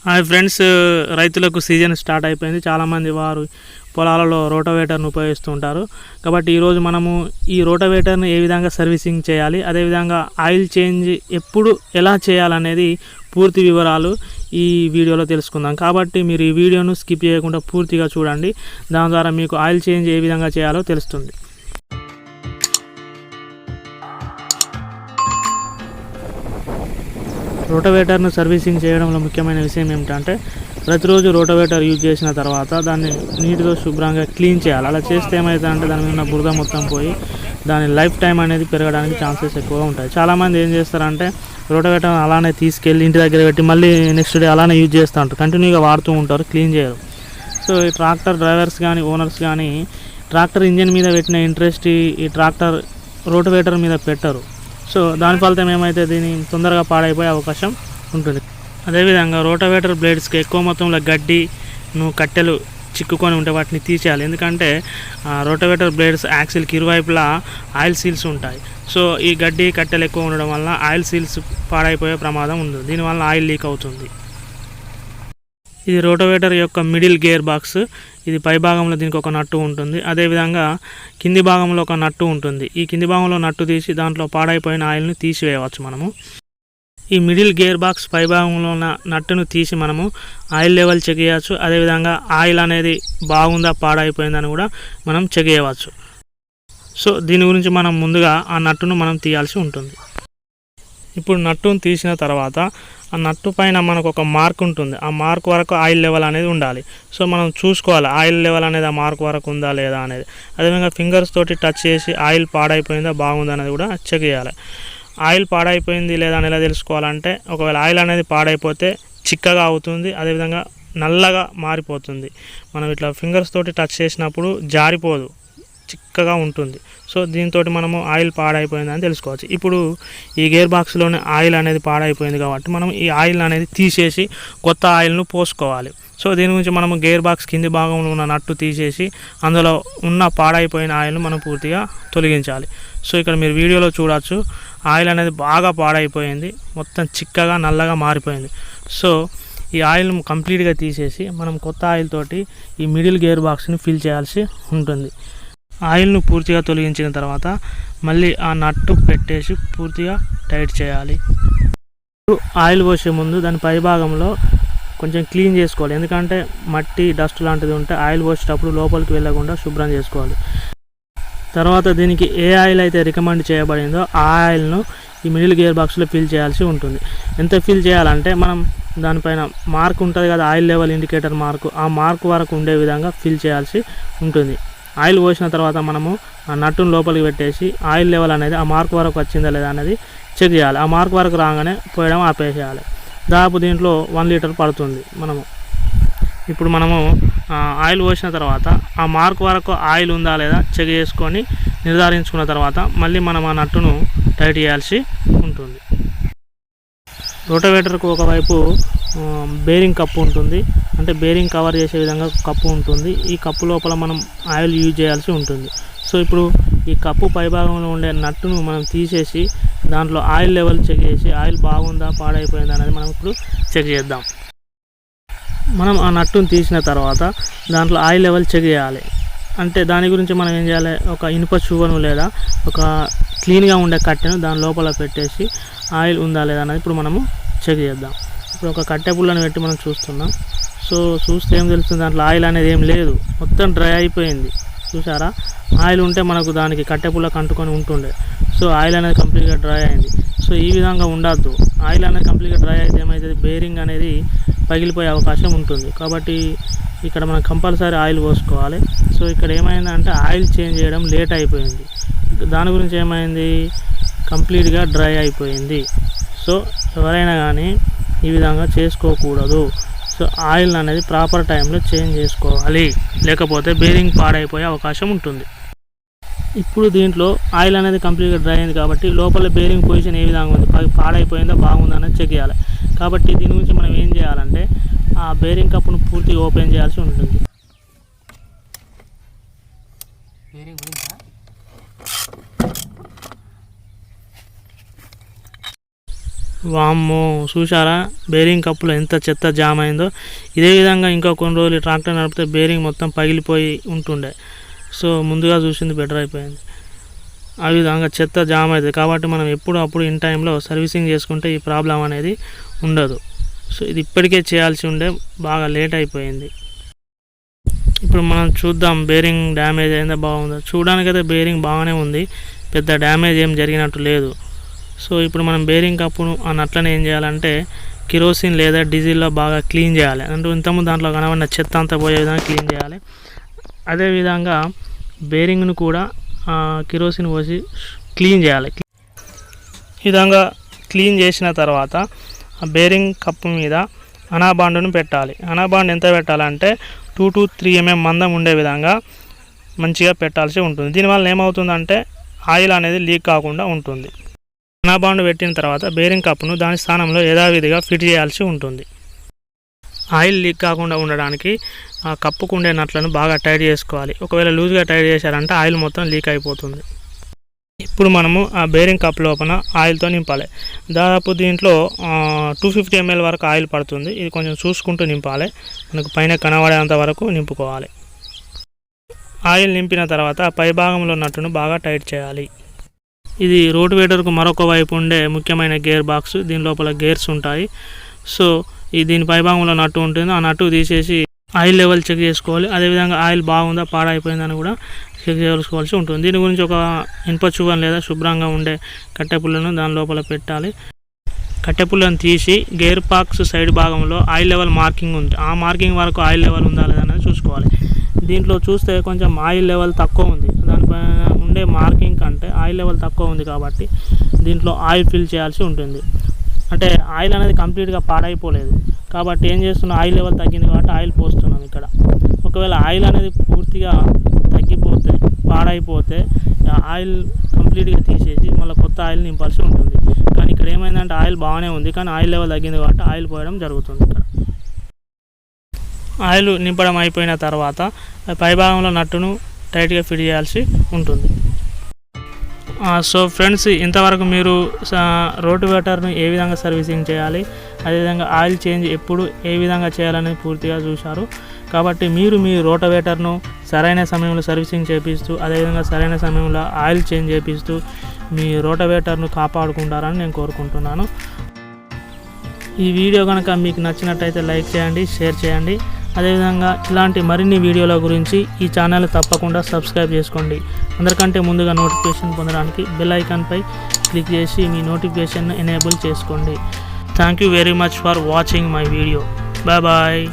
Hi friends, రైతులకు season start అయిపోయింది. చాలామంది వారు పొలాలలో రోటోవేటర్ను ఉపయోగిస్తూ ఉంటారు. కాబట్టి ఈరోజు మనము ఈ రోటోవేటర్ని ఏ విధంగా సర్వీసింగ్ చేయాలి, అదేవిధంగా ఆయిల్ చేంజ్ ఎప్పుడు ఎలా చేయాలనేది పూర్తి వివరాలు ఈ వీడియోలో తెలుసుకుందాం. కాబట్టి మీరు ఈ వీడియోను స్కిప్ చేయకుండా పూర్తిగా చూడండి. దాని ద్వారా మీకు ఆయిల్ చేంజ్ ఏ విధంగా చేయాలో తెలుస్తుంది. రోటోవేటర్ను సర్వీసింగ్ చేయడంలో ముఖ్యమైన విషయం ఏమిటంటే, ప్రతిరోజు రోటోవేటర్ యూజ్ చేసిన తర్వాత దాన్ని నీటితో శుభ్రంగా క్లీన్ చేయాలి. అలా చేస్తే ఏమవుతుందంటే దాని మీద బురద మొత్తం పోయి దాని లైఫ్ టైం అనేది పెరగడానికి ఛాన్సెస్ ఎక్కువగా ఉంటాయి. చాలామంది ఏం చేస్తారంటే రోటోవేటర్ అలానే తీసుకెళ్ళి ఇంటి దగ్గర పెట్టి మళ్ళీ నెక్స్ట్ డే అలానే యూజ్ చేస్తూ ఉంటారు, కంటిన్యూగా వాడుతూ ఉంటారు, క్లీన్ చేయరు. సో ఈ ట్రాక్టర్ డ్రైవర్స్ కానీ ఓనర్స్ కానీ ట్రాక్టర్ ఇంజిన్ మీద పెట్టిన ఇంట్రెస్ట్ ఈ ట్రాక్టర్ రోటోవేటర్ మీద పెట్టరు. సో దాని ఫలితం ఏమైతే దీని తొందరగా పాడైపోయే అవకాశం ఉంటుంది. అదేవిధంగా రోటోవేటర్ బ్లేడ్స్కి ఎక్కువ మొత్తంలో గడ్డి కట్టెలు చిక్కుకొని ఉంటే వాటిని తీసేయాలి. ఎందుకంటే రోటోవేటర్ బ్లేడ్స్ యాక్సిల్కి ఇరువైపులా ఆయిల్ సీల్స్ ఉంటాయి. సో ఈ గడ్డి కట్టెలు ఎక్కువ ఉండడం వల్ల ఆయిల్ సీల్స్ పాడైపోయే ప్రమాదం ఉంది. దీనివల్ల ఆయిల్ లీక్ అవుతుంది. ఇది రోటోవేటర్ యొక్క మిడిల్ గేర్ బాక్స్. ఇది పై భాగంలో దీనికి ఒక నట్టు ఉంటుంది. అదేవిధంగా కింది భాగంలో ఒక నట్టు ఉంటుంది. ఈ కింది భాగంలో నట్టు తీసి దాంట్లో పాడైపోయిన ఆయిల్ని తీసివేయవచ్చు మనము. ఈ మిడిల్ గేర్ బాక్స్ పై భాగంలో ఉన్న నట్టును తీసి మనము ఆయిల్ లెవెల్ చెక్ చేయవచ్చు. అదేవిధంగా ఆయిల్ అనేది బాగుందా పాడైపోయిందని కూడా మనం చెక్ చేయవచ్చు. సో దీని గురించి మనం ముందుగా ఆ నట్టును మనం తీయాల్సి ఉంటుంది. ఇప్పుడు నట్టును తీసిన తర్వాత ఆ నట్టు పైన మనకు ఒక మార్క్ ఉంటుంది. ఆ మార్క్ వరకు ఆయిల్ లెవెల్ అనేది ఉండాలి. సో మనం చూసుకోవాలి ఆయిల్ లెవెల్ అనేది ఆ మార్క్ వరకు ఉందా లేదా అనేది. అదేవిధంగా ఫింగర్స్ తోటి టచ్ చేసి ఆయిల్ పాడైపోయిందా బాగుందా అనేది కూడా చెక్ చేయాలి. ఆయిల్ పాడైపోయింది లేదా అని ఎలా తెలుసుకోవాలంటే, ఒకవేళ ఆయిల్ అనేది పాడైపోతే చిక్కగా అవుతుంది, అదేవిధంగా నల్లగా మారిపోతుంది. మనం ఇట్లా ఫింగర్స్ తోటి టచ్ చేసినప్పుడు జారిపోదు, చిక్కగా ఉంటుంది. సో దీంతో మనము ఆయిల్ పాడైపోయిందని తెలుసుకోవచ్చు. ఇప్పుడు ఈ గేర్ బాక్స్లోనే ఆయిల్ అనేది పాడైపోయింది కాబట్టి మనం ఈ ఆయిల్ అనేది తీసేసి కొత్త ఆయిల్ను పోసుకోవాలి. సో దీని గురించి మనము గేర్ బాక్స్ కింది భాగంలో ఉన్న నట్టు తీసేసి అందులో ఉన్న పాడైపోయిన ఆయిల్ను మనం పూర్తిగా తొలగించాలి. సో ఇక్కడ మీరు వీడియోలో చూడవచ్చు, ఆయిల్ అనేది బాగా పాడైపోయింది, మొత్తం చిక్కగా నల్లగా మారిపోయింది. సో ఈ ఆయిల్ను కంప్లీట్గా తీసేసి మనం కొత్త ఆయిల్ తోటి ఈ మిడిల్ గేర్ బాక్స్ని ఫిల్ చేయాల్సి ఉంటుంది. ఆయిల్ను పూర్తిగా తొలగించిన తర్వాత మళ్ళీ ఆ నట్టు పెట్టేసి పూర్తిగా టైట్ చేయాలి. ఆయిల్ పోసే ముందు దాని పై భాగంలో కొంచెం క్లీన్ చేసుకోవాలి. ఎందుకంటే మట్టి డస్ట్ లాంటిది ఉంటే ఆయిల్ పోసేటప్పుడు లోపలికి వెళ్ళకుండా శుభ్రం చేసుకోవాలి. తర్వాత దీనికి ఏ ఆయిల్ అయితే రికమెండ్ చేయబడిందో ఆ ఆయిల్ను ఈ మిడిల్ గేర్ బాక్స్లో ఫిల్ చేయాల్సి ఉంటుంది. ఎంత ఫిల్ చేయాలంటే మనం దానిపైన మార్క్ ఉంటుంది కదా, ఆయిల్ లెవెల్ ఇండికేటర్ మార్కు, ఆ మార్క్ వరకు ఉండే విధంగా ఫిల్ చేయాల్సి ఉంటుంది. ఆయిల్ పోసిన తర్వాత మనము ఆ నట్టును లోపలికి పెట్టేసి ఆయిల్ లెవెల్ అనేది ఆ మార్క్ వరకు వచ్చిందా లేదా అనేది చెక్ చేయాలి. ఆ మార్క్ వరకు రాగానే పోయడం ఆపేసేయాలి. దాదాపు దీంట్లో 1 లీటర్ పడుతుంది. ఇప్పుడు మనము ఆయిల్ పోసిన తర్వాత ఆ మార్క్ వరకు ఆయిల్ ఉందా లేదా చెక్ చేసుకొని నిర్ధారించుకున్న తర్వాత మళ్ళీ మనం ఆ నట్టును టైట్ చేయాల్సి ఉంటుంది. రోటోవేటర్కు ఒకవైపు బేరింగ్ కప్పు ఉంటుంది, అంటే బేరింగ్ కవర్ చేసే విధంగా కప్పు ఉంటుంది. ఈ కప్పు లోపల మనం ఆయిల్ యూజ్ చేయాల్సి ఉంటుంది. సో ఇప్పుడు ఈ కప్పు పైభాగంలో ఉండే నట్టును మనం తీసేసి దాంట్లో ఆయిల్ లెవెల్ చెక్ చేసి ఆయిల్ బాగుందా పాడైపోయిందా అనేది మనం ఇప్పుడు చెక్ చేద్దాం. మనం ఆ నట్టును తీసిన తర్వాత దాంట్లో ఆయిల్ లెవెల్ చెక్ చేయాలి. అంటే దాని గురించి మనం ఏం చేయాలి, ఒక ఇనుప చువ్వను లేదా ఒక క్లీన్గా ఉండే కట్టెను దాని లోపల పెట్టేసి ఆయిల్ ఉందా లేదా అనేది ఇప్పుడు మనము చెక్ చేద్దాం. ఇప్పుడు ఒక కట్టె పుల్లను పెట్టి మనం చూస్తున్నాం. సో చూస్తే ఏం తెలుస్తుంది, దాంట్లో ఆయిల్ అనేది ఏం లేదు, మొత్తం డ్రై అయిపోయింది. చూసారా, ఆయిల్ ఉంటే మనకు దానికి కట్టె పుల్లకు అంటుకొని ఉంటుండే. సో ఆయిల్ అనేది కంప్లీట్గా డ్రై అయింది. సో ఈ విధంగా ఉండద్దు. ఆయిల్ అనేది కంప్లీట్గా డ్రై అయితే ఏమవుతుంది, బేరింగ్ అనేది పగిలిపోయే అవకాశం ఉంటుంది. కాబట్టి ఇక్కడ మనం కంపల్సరీ ఆయిల్ పోసుకోవాలి. సో ఇక్కడ ఏమైందంటే ఆయిల్ చేంజ్ చేయడం లేట్ అయిపోయింది. దాని గురించి ఏమైంది, కంప్లీట్గా డ్రై అయిపోయింది. సో ఎవరైనా కానీ ఈ విధంగా చేసుకోకూడదు. సో ఆయిల్ అనేది ప్రాపర్ టైంలో చేంజ్ చేసుకోవాలి, లేకపోతే బేరింగ్ పాడైపోయే అవకాశం ఉంటుంది. ఇప్పుడు దీంట్లో ఆయిల్ అనేది కంప్లీట్గా డ్రై అయింది కాబట్టి లోపల బేరింగ్ పొజిషన్ ఏ విధంగా ఉంది, పాడైపోయిందా బాగుందా అనేది చెక్ చేయాలి. కాబట్టి దీని గురించి మనం ఏం చేయాలంటే ఆ బేరింగ్ కప్పును పూర్తిగా ఓపెన్ చేయాల్సి ఉంటుంది. వామ్మో చూసారా బేరింగ్ కప్పులో ఎంత చెత్త జామ్ అయిందో. ఇదే విధంగా ఇంకా కొన్ని రోజులు ట్రాక్టర్ నడిపితే బేరింగ్ మొత్తం పగిలిపోయి ఉంటుండే. సో ముందుగా చూసింది బెటర్ అయిపోయింది. ఆ విధంగా చెత్త జామ్ అవుతుంది కాబట్టి మనం ఎప్పుడు అప్పుడు ఇన్ టైంలో సర్వీసింగ్ చేసుకుంటే ఈ ప్రాబ్లం అనేది ఉండదు. సో ఇది ఇప్పటికే చేయాల్సి ఉండే, బాగా లేట్ అయిపోయింది. ఇప్పుడు మనం చూద్దాం బేరింగ్ డ్యామేజ్ అయిందా బాగుందో. చూడడానికైతే బేరింగ్ బాగానే ఉంది, పెద్ద డ్యామేజ్ ఏం జరిగినట్టు లేదు. సో ఇప్పుడు మనం బేరింగ్ కప్పును ఆ నట్లను ఏం చేయాలంటే కిరోసిన్ లేదా డీజిల్లో బాగా క్లీన్ చేయాలి. అంటే ఇంతకుముందు దాంట్లో కనబడిన చెత్త అంతా పోయే విధంగా క్లీన్ చేయాలి. అదేవిధంగా బేరింగ్ను కూడా కిరోసిన్ పోసి క్లీన్ చేయాలి. ఈ విధంగా క్లీన్ చేసిన తర్వాత ఆ బేరింగ్ కప్పు మీద అనాబాండును పెట్టాలి. అనాబాండ్ ఎంత పెట్టాలంటే 2 to 3 mm మందం ఉండే విధంగా మంచిగా పెట్టాల్సి ఉంటుంది. దీనివల్ల ఏమవుతుందంటే ఆయిల్ అనేది లీక్ కాకుండా ఉంటుంది. అనాబాండ్ పెట్టిన తర్వాత బేరింగ్ కప్పును దాని స్థానంలో యథావిధిగా ఫిట్ చేయాల్సి ఉంటుంది. ఆయిల్ లీక్ కాకుండా ఉండడానికి ఆ కప్పుకు ఉండే నట్లను బాగా టైట్ చేసుకోవాలి. ఒకవేళ లూజ్గా టైట్ చేశారంటే ఆయిల్ మొత్తం లీక్ అయిపోతుంది. ఇప్పుడు మనము ఆ బేరింగ్ కప్ లోపల ఆయిల్తో నింపాలి. దాదాపు దీంట్లో 250 ml వరకు ఆయిల్ పడుతుంది. ఇది కొంచెం చూసుకుంటూ నింపాలి. మనకు పైన కనబడేంత వరకు నింపుకోవాలి. ఆయిల్ నింపిన తర్వాత పై భాగంలో నట్టును బాగా టైట్ చేయాలి. ఇది రోటివేటర్కు మరొక వైపు ఉండే ముఖ్యమైన గేర్ బాక్స్. దీని లోపల గేర్స్ ఉంటాయి. సో దీని పై భాగంలో నట్టు ఉంటుంది. ఆ నట్టు తీసేసి ఆయిల్ లెవెల్ చెక్ చేసుకోవాలి. అదేవిధంగా ఆయిల్ బాగుందా పాడైపోయిందని కూడా చెక్ చేసుకోవాల్సి ఉంటుంది. దీని గురించి ఒక ఇనుప చువ్వను లేదా శుభ్రంగా ఉండే కట్టెపుల్లను దాని లోపల పెట్టాలి. కట్టెపుల్లను తీసి గేర్ బాక్స్ సైడ్ భాగంలో ఆయిల్ లెవెల్ మార్కింగ్ ఉంది. ఆ మార్కింగ్ వరకు ఆయిల్ లెవెల్ ఉందా లేదనేది చూసుకోవాలి. దీంట్లో చూస్తే కొంచెం ఆయిల్ లెవెల్ తక్కువ ఉంది. దానిపైన ఉండే మార్కింగ్ కంటే ఆయిల్ లెవెల్ తక్కువ ఉంది కాబట్టి దీంట్లో ఆయిల్ ఫిల్ చేయాల్సి ఉంటుంది. అంటే ఆయిల్ అనేది కంప్లీట్గా పాడైపోలేదు కాబట్టి ఏం చేస్తున్నాం, ఆయిల్ లెవెల్ తగ్గింది కాబట్టి ఆయిల్ పోస్తున్నాం ఇక్కడ. ఒకవేళ ఆయిల్ అనేది పూర్తిగా తగ్గిపోతే పాడైపోతే ఆయిల్ కంప్లీట్గా తీసేసి మళ్ళీ కొత్త ఆయిల్ నింపాల్సి ఉంటుంది. కానీ ఇక్కడ ఏమైందంటే ఆయిల్ బాగానే ఉంది కానీ ఆయిల్ లెవెల్ తగ్గింది కాబట్టి ఆయిల్ పోయడం జరుగుతుంది. ఇక్కడ ఆయిల్ నింపడం అయిపోయిన తర్వాత పైభాగంలో నట్టును టైట్గా ఫిట్ చేయాల్సి ఉంటుంది. సో ఫ్రెండ్స్, ఇంతవరకు మీరు రోటివేటర్ను ఏ విధంగా సర్వీసింగ్ చేయాలి, అదేవిధంగా ఆయిల్ చేంజ్ ఎప్పుడు ఏ విధంగా చేయాలని పూర్తిగా చూశారు. కాబట్టి మీరు మీ రోటివేటర్ను సరైన సమయంలో సర్వీసింగ్ చేపిస్తూ అదేవిధంగా సరైన సమయంలో ఆయిల్ చేంజ్ చేపిస్తూ మీ రోటివేటర్ను కాపాడుకుంటారని నేను కోరుకుంటున్నాను. ఈ వీడియో కనుక మీకు నచ్చినట్టయితే లైక్ చేయండి, షేర్ చేయండి. అదేవిధంగా ఇలాంటి మరిన్ని వీడియోల గురించి ఈ ఛానల్ తప్పకుండా సబ్స్క్రైబ్ చేసుకోండి. అందరికంటే ముందుగా నోటిఫికేషన్ పొందడానికి బెల్ ఐకాన్పై క్లిక్ చేసి మీ నోటిఫికేషన్ ఎనేబుల్ చేసుకోండి. Thank you very much for watching my video. Bye bye.